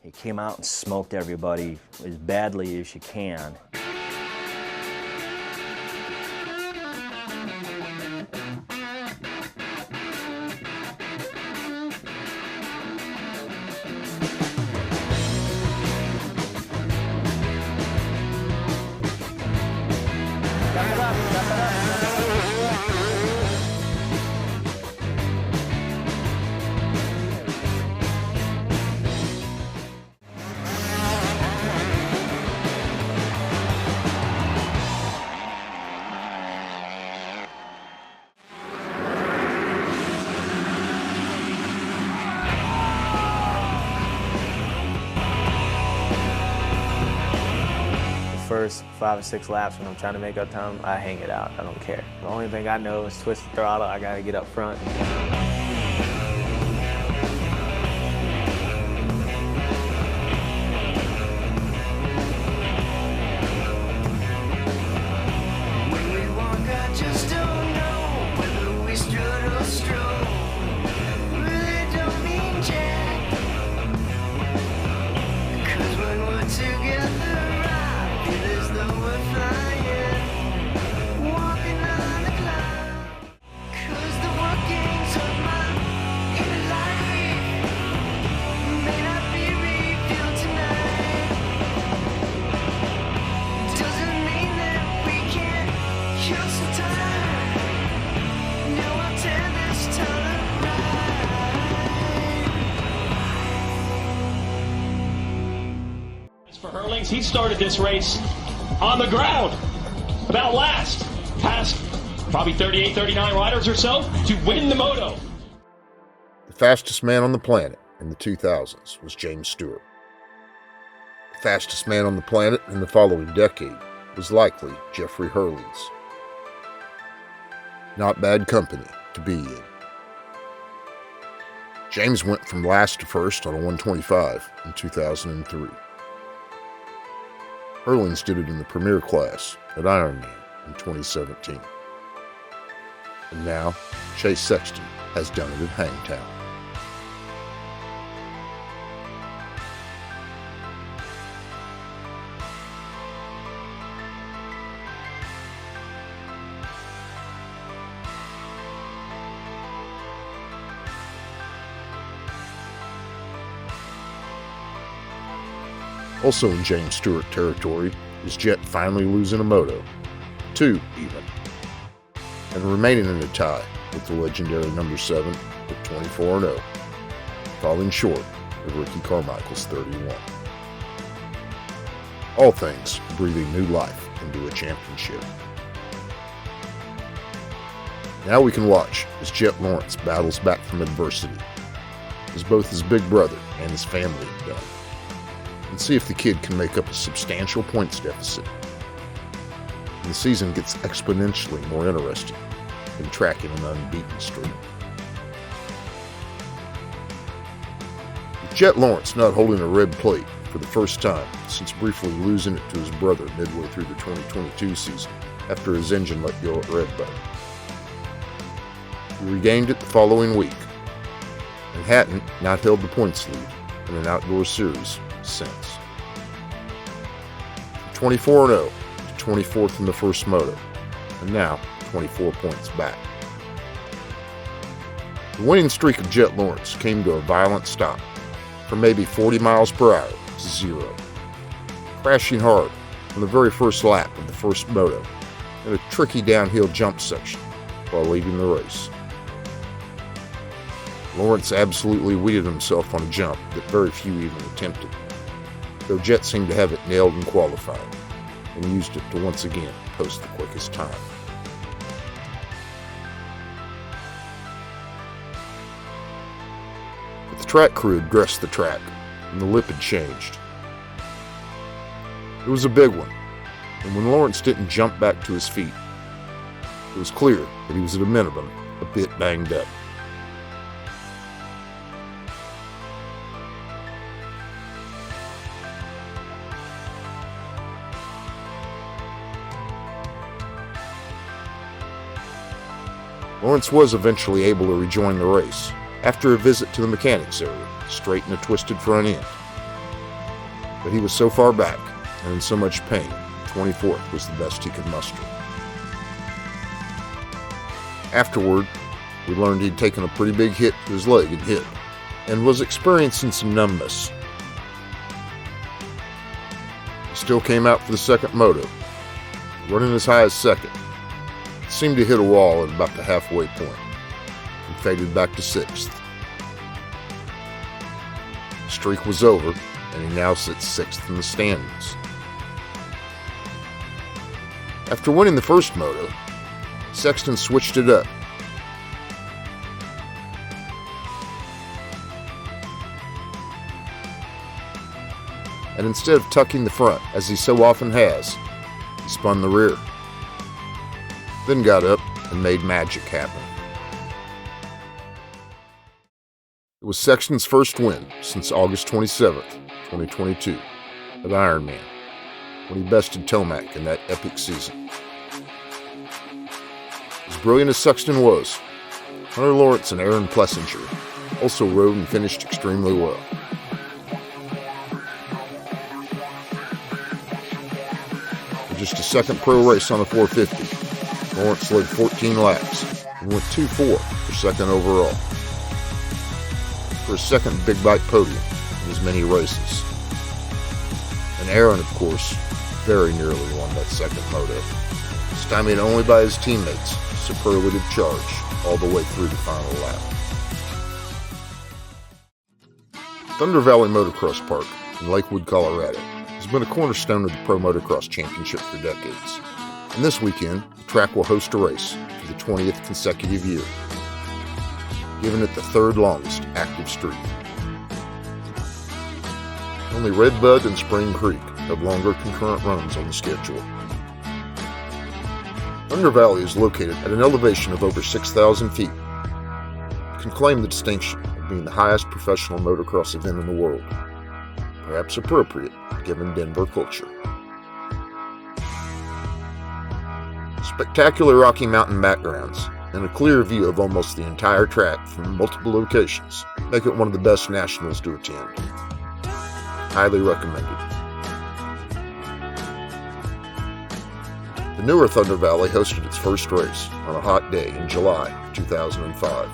He came out and smoked everybody as badly as you can. First 5 or 6 laps when I'm trying to make up time, I hang it out. I don't care. The only thing I know is twist the throttle. I gotta get up front. For Hurlings, he started this race on the ground, about last, past probably 38, 39 riders or so to win the moto. The fastest man on the planet in the 2000s was James Stewart. The fastest man on the planet in the following decade was likely Jeffrey Hurlings. Not bad company to be in. James went from last to first on a 125 in 2003. Hurlings did it in the Premier class at Ironman in 2017. And now, Chase Sexton has done it at Hangtown. Also in James Stewart territory is Jett finally losing a moto, 2 even, and remaining in a tie with the legendary number 7 at 24-0, falling short of Ricky Carmichael's 31. All things breathing new life into a championship. Now we can watch as Jett Lawrence battles back from adversity, as both his big brother and his family have done, and see if the kid can make up a substantial points deficit. And the season gets exponentially more interesting than tracking an unbeaten streak. With Jett Lawrence not holding a red plate for the first time since briefly losing it to his brother midway through the 2022 season after his engine let go at Redbud. He regained it the following week, and hadn't not held the points lead in an outdoor series since. From 24-0 to 24th in the first moto, and now 24 points back. The winning streak of Jett Lawrence came to a violent stop from maybe 40 miles per hour to 0, crashing hard on the very first lap of the first moto in a tricky downhill jump section while leading the race. Lawrence absolutely weeded himself on a jump that very few even attempted, though Jett seemed to have it nailed in qualifying and used it to once again post the quickest time. But the track crew had dressed the track, and the lip had changed. It was a big one, and when Lawrence didn't jump back to his feet, it was clear that he was at a minimum a bit banged up. Lawrence was eventually able to rejoin the race after a visit to the mechanics area to straighten a twisted front end, but he was so far back and in so much pain, 24th was the best he could muster. Afterward, we learned he'd taken a pretty big hit to his leg and hip, and was experiencing some numbness. He still came out for the second moto, running as high as second. It seemed to hit a wall at about the halfway point, and faded back to sixth. The streak was over, and he now sits sixth in the standings. After winning the first moto, Sexton switched it up. And instead of tucking the front, as he so often has, he spun the rear. Then got up and made magic happen. It was Sexton's first win since August 27th, 2022, at Ironman, when he bested Tomac in that epic season. As brilliant as Sexton was, Hunter Lawrence and Aaron Plessinger also rode and finished extremely well. In just a second pro race on a 450, Lawrence led 14 laps and went 2-4 for second overall, for his second big bike podium in as many races. And Aaron, of course, very nearly won that second moto, stymied only by his teammates' superlative charge all the way through the final lap. Thunder Valley Motocross Park in Lakewood, Colorado has been a cornerstone of the Pro Motocross Championship for decades. And this weekend, the track will host a race for the 20th consecutive year, giving it the third longest active streak. Only Red Bud and Spring Creek have longer concurrent runs on the schedule. Thunder Valley is located at an elevation of over 6,000 feet. It can claim the distinction of being the highest professional motocross event in the world, perhaps appropriate given Denver culture. Spectacular Rocky Mountain backgrounds and a clear view of almost the entire track from multiple locations make it one of the best nationals to attend. Highly recommended. The newer Thunder Valley hosted its first race on a hot day in July of 2005.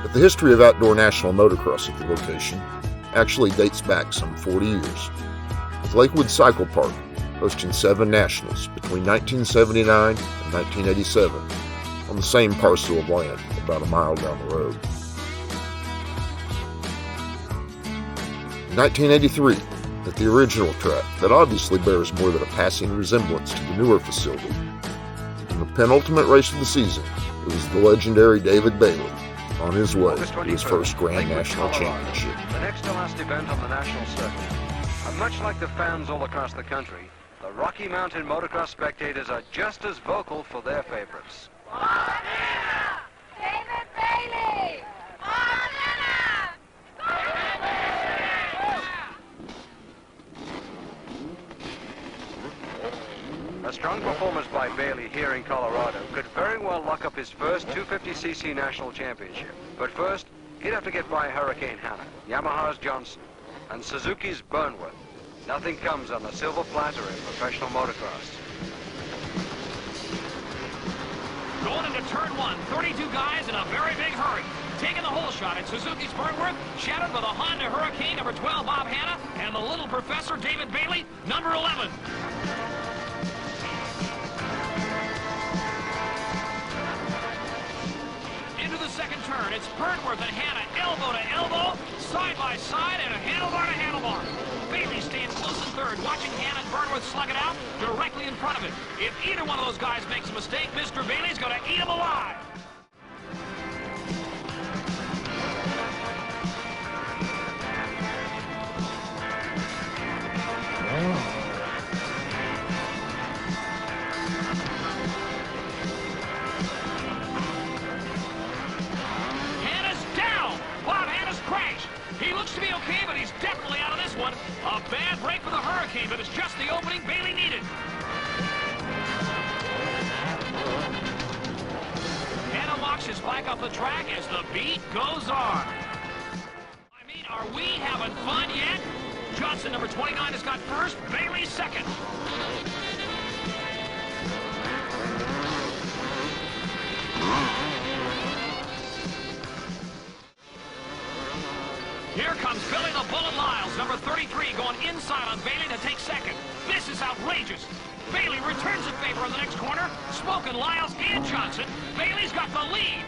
But the history of outdoor national motocross at the location actually dates back some 40 years, with Lakewood Cycle Park hosting 7 nationals between 1979 and 1987 on the same parcel of land about a mile down the road. In 1983, at the original track that obviously bears more than a passing resemblance to the newer facility, in the penultimate race of the season, it was the legendary David Bailey on his way to his first Grand National Championship. The next to last event on the national circuit. And much like the fans all across the country, the Rocky Mountain motocross spectators are just as vocal for their favorites. Montana! David Bailey! Montana! David Bailey! A strong performance by Bailey here in Colorado could very well lock up his first 250cc national championship. But first, he'd have to get by Hurricane Hannah, Yamaha's Johnson, and Suzuki's Burnworth. Nothing comes on the silver platter in professional motocross. Going into turn 1, 32 guys in a very big hurry. Taking the whole shot at Suzuki's Burnworth, shadowed by the Honda Hurricane, number 12, Bob Hanna, and the little professor, David Bailey, number 11. Into the second turn, it's Burnworth and Hanna, elbow to elbow, side by side, and a handlebar to handlebar. Bailey stands close in third, watching Hanna and Burnworth slug it out directly in front of him. If either one of those guys makes a mistake, Mr. Bailey's going to eat him alive. Hanna's down. Bob Hanna's crashed. He looks to be okay, but he's definitely out of this one. A bad break for the Hurricane, but it's just the opening Bailey needed. Hanna walks his bike off the track as the beat goes on. I mean, are we having fun yet? Johnson, number 29, has got first. Bailey second. Here comes Billy the Bullet Lyles, number 33, going inside on Bailey to take second. This is outrageous. Bailey returns in favor of the next corner. Smokin', Lyles, and Johnson. Bailey's got the lead.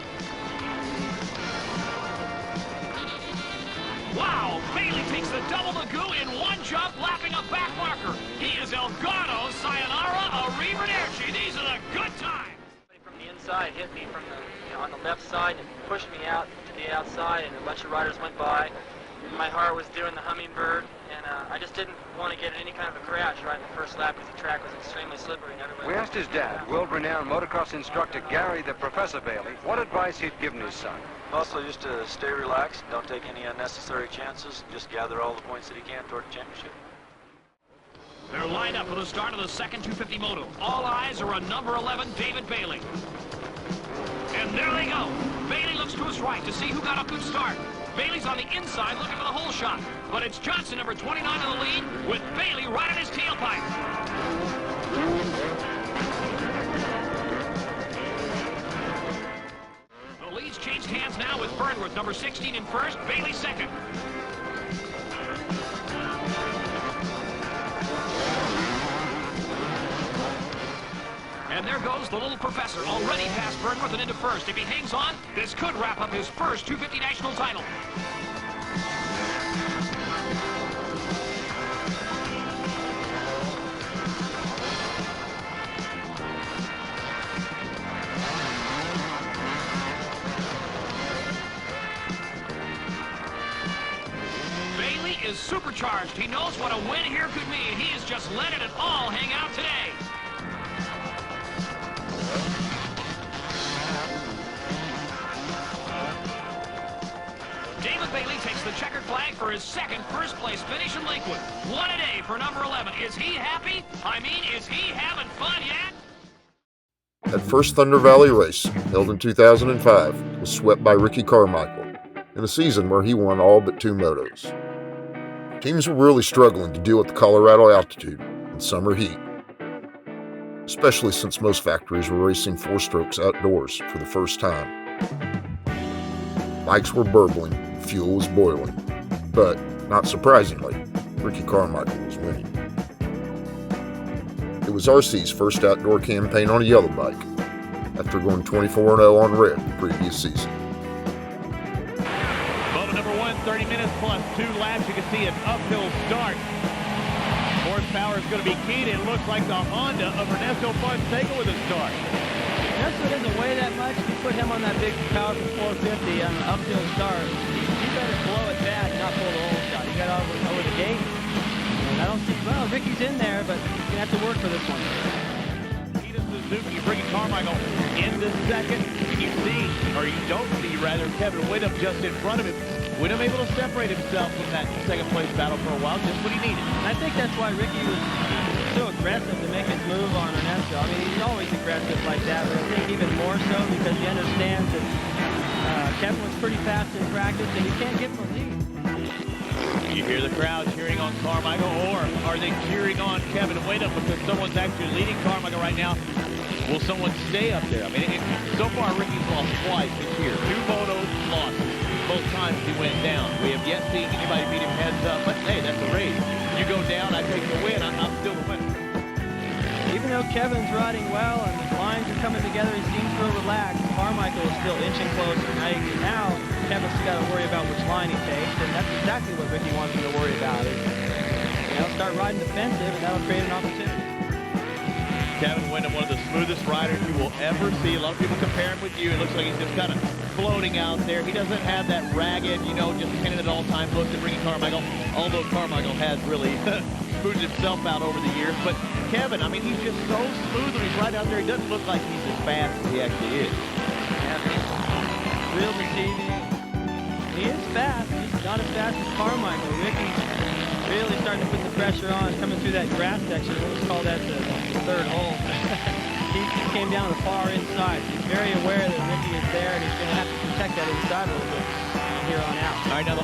Wow, Bailey takes the double Magoo in one jump, lapping a back marker. He is Elgato, Sayonara, Arrivederci. These are the good times. From the inside, hit me from the, on the left side and pushed me out to the outside, and a bunch of riders went by. My heart was doing the hummingbird, and I just didn't want to get in any kind of a crash right in the first lap because the track was extremely slippery and everybody. We asked his dad, world-renowned motocross instructor Gary the Professor Bailey, what advice he'd given his son. Mostly just to stay relaxed, don't take any unnecessary chances, just gather all the points that he can toward the championship. They're lined up for the start of the second 250 moto. All eyes are on number 11, David Bailey. And there they go. Bailey looks to his right to see who got a good start. Bailey's on the inside looking for the hole shot. But it's Johnson, number 29, in the lead, with Bailey right at his tailpipe. The lead's changed hands now with Burnworth, number 16, in first, Bailey second. And there goes the little professor, already past Burnworth and into first. If he hangs on, this could wrap up his first 250 national title. Bailey is supercharged. He knows what a win here could mean. He has just let it all hang out today. Bailey takes the checkered flag for his second first-place finish in Lakewood. What a day for number 11. Is he happy? I mean, is he having fun yet? That first Thunder Valley race, held in 2005, was swept by Ricky Carmichael in a season where he won all but 2 motos. Teams were really struggling to deal with the Colorado altitude and summer heat, especially since most factories were racing 4-strokes outdoors for the first time. Bikes were burbling, fuel was boiling, but, not surprisingly, Ricky Carmichael was winning. It was RC's first outdoor campaign on a yellow bike, after going 24-0 on red the previous season. Moto number 1, 30 minutes plus 2 laps. You can see an uphill start. Horsepower is going to be keyed. It looks like the Honda of Ernesto Fonseca with a start. Ernesto doesn't weigh that much. You put him on that big powerful 450 on the uphill start. You better blow it back, not pull the whole shot. You got over the gate. And I don't see, well, Ricky's in there, but he's going to have to work for this one. Suzuki bringing Carmichael into second. You see, or you don't see, rather, Kevin Whittam just in front of him. Whittam able to separate himself from that second place battle for a while, just what he needed. And I think that's why Ricky was so aggressive to make his move on Ernesto. I mean, he's always aggressive like that, but I think even more so because he understands that Kevin was pretty fast in practice and you can't give him a lead. You hear the crowd cheering on Carmichael, or are they cheering on Kevin Whittam because someone's actually leading Carmichael right now? Will someone stay up there? I mean, so far Ricky's lost twice this year. 2 motos lost. Both times he went down. We have yet seen anybody beat him heads up, but hey, that's a race. You go down, I take the win, I'm still the winner. Even though Kevin's riding well and the lines are coming together, he seems real relaxed. Carmichael is still inching closer. Now Kevin's got to worry about which line he takes, and that's exactly what Ricky wants him to worry about. Start riding defensive, and that'll create an opportunity. Kevin Whittam, one of the smoothest riders you will ever see. A lot of people compare him with you. It looks like he's just kind of floating out there. He doesn't have that ragged, just pinning at all time look that Ricky Carmichael, although Carmichael has really smoothed himself out over the years. But Kevin, I mean, he's just so smooth when he's right out there. He doesn't look like he's as fast as he actually is. Real deceiving. He is fast. He's not as fast as Carmichael. Ricky's really starting to put the pressure on, coming through that grass section. Let's call that the third hole. He came down the far inside. He's very aware that Ricky is there, and he's going to have to protect that inside a little bit. from here on out. All right, now,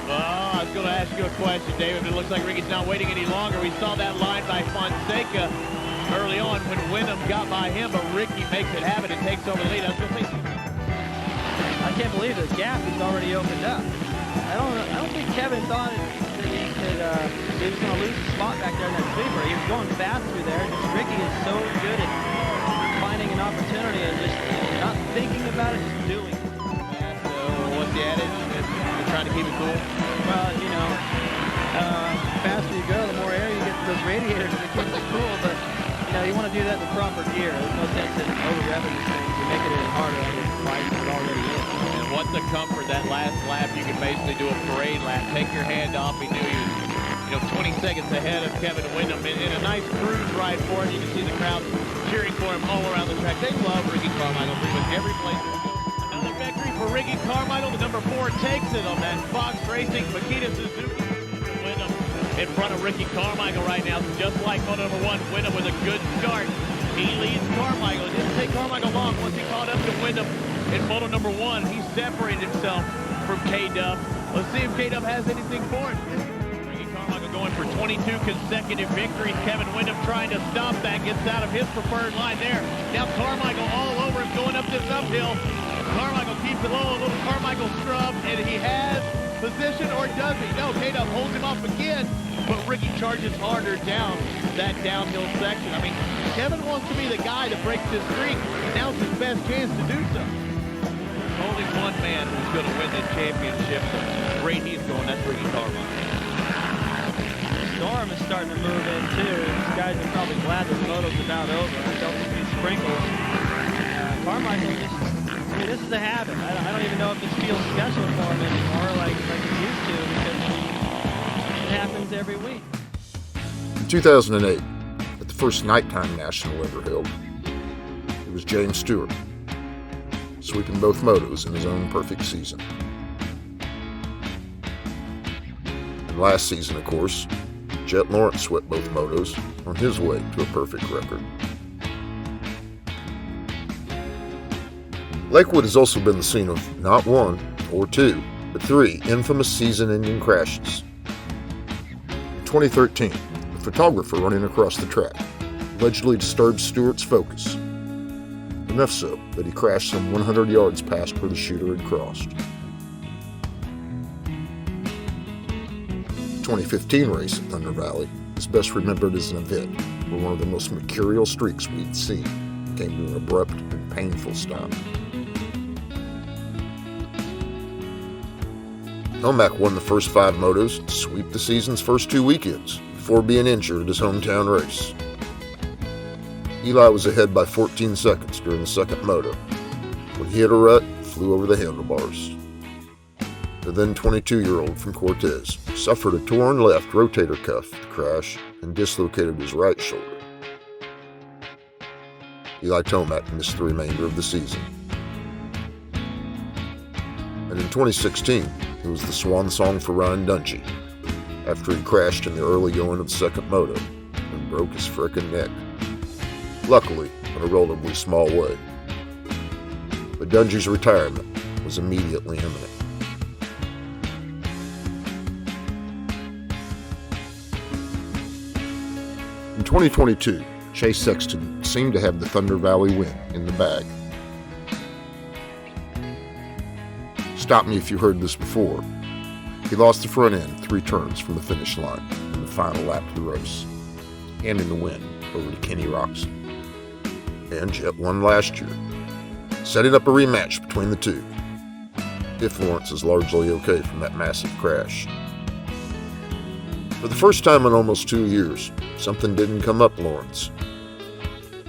I was going to ask you a question, David, but it looks like Ricky's not waiting any longer. We saw that line by Fonseca early on when Wyndham got by him, but Ricky makes it happen and takes over the lead. I was going to say, I can't believe this gap is already opened up. I don't think Kevin thought that he was going to lose the spot back there in that sweeper. He was going fast through there. Just Ricky is so good at finding an opportunity and just not thinking about it, just doing it. So what's the adage? We're trying to keep it cool? Well, you know, the faster you go, the more air you get to those radiators and it keeps it cool. But, you know, you want to do that in the proper gear. There's no sense in over-revving these things. You're making it harder on your bike than it already is. And what's the comfort that last lap? You can basically do a parade lap. Take your hand off. He knew he was 20 seconds ahead of Kevin Wyndham in a nice cruise ride for him. You can see the crowd cheering for him all around the track. They love Ricky Carmichael. He was every place. Another victory for Ricky Carmichael. The number 4 takes it on that Fox Racing Makita Suzuki. Wyndham in front of Ricky Carmichael right now. Just like moto number 1, Wyndham with a good start. He leads Carmichael. It didn't take Carmichael long once he caught up to Wyndham in moto number 1. He separated himself from K-Dub. Let's see if K-Dub has anything for him. Ricky Carmichael going for 22 consecutive victories. Kevin Wyndham trying to stop that. Gets out of his preferred line there. Now Carmichael all over him going up this uphill. Carmichael keeps it low. A little Carmichael scrub. And he has position, or does he? No, K-Dub holds him off again. But Ricky charges harder down that downhill section. I mean, Kevin wants to be the guy that breaks his streak. Now's his best chance to do so. Only one man who's going to win this championship. Great he's going, that's Ricky Carmichael. Storm is starting to move in too. These guys are probably glad this moto's about over. I don't think these sprinkles. Carmichael this is a habit. I don't even know if this feels special for him anymore like it used to, because it happens every week. In 2008, at the first nighttime national ever held, it was James Stewart, sweeping both motos in his own perfect season. And last season, of course, Jett Lawrence swept both motos on his way to a perfect record. Lakewood has also been the scene of not 1 or 2, but 3 infamous season-ending crashes. In 2013, a photographer running across the track allegedly disturbed Stewart's focus, enough so that he crashed some 100 yards past where the shooter had crossed. The 2015 race at Thunder Valley is best remembered as an event where one of the most mercurial streaks we'd seen came to an abrupt and painful stop. Elmack won the first 5 motos to sweep the season's first 2 weekends before being injured at his hometown race. Eli was ahead by 14 seconds during the second moto when he hit a rut and flew over the handlebars. The then 22-year-old from Cortez suffered a torn left rotator cuff at the crash and dislocated his right shoulder. Eli Tomac missed the remainder of the season. And in 2016, it was the swan song for Ryan Dungey after he crashed in the early going of the second moto and broke his frickin' neck. Luckily, in a relatively small way. But Dungey's retirement was immediately imminent. In 2022, Chase Sexton seemed to have the Thunder Valley win in the bag. Stop me if you heard this before. He lost the front end 3 turns from the finish line in the final lap of the race, and in the win over to Kenny Roxon. And Jett won last year, setting up a rematch between the two, if Lawrence is largely okay from that massive crash. For the first time in almost 2 years, something didn't come up Lawrence.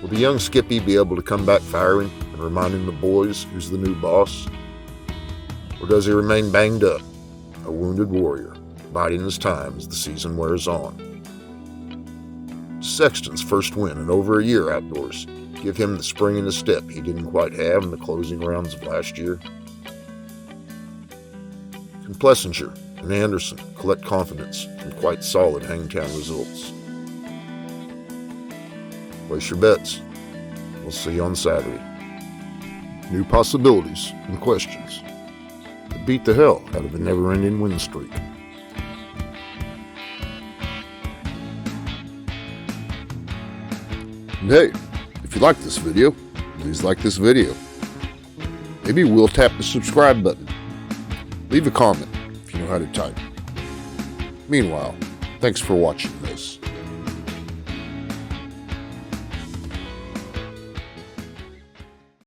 Will the young Skippy be able to come back firing and reminding the boys who's the new boss? Or does he remain banged up, a wounded warrior, biding his time as the season wears on? Sexton's first win in over a year outdoors give him the spring in his step he didn't quite have in the closing rounds of last year? Can Plessinger and Anderson collect confidence from quite solid Hangtown results? Place your bets. We'll see you on Saturday. New possibilities and questions. The beat the hell out of a never-ending win streak. And hey, if you like this video, please like this video. Maybe we'll tap the subscribe button. Leave a comment if you know how to type. Meanwhile, thanks for watching this.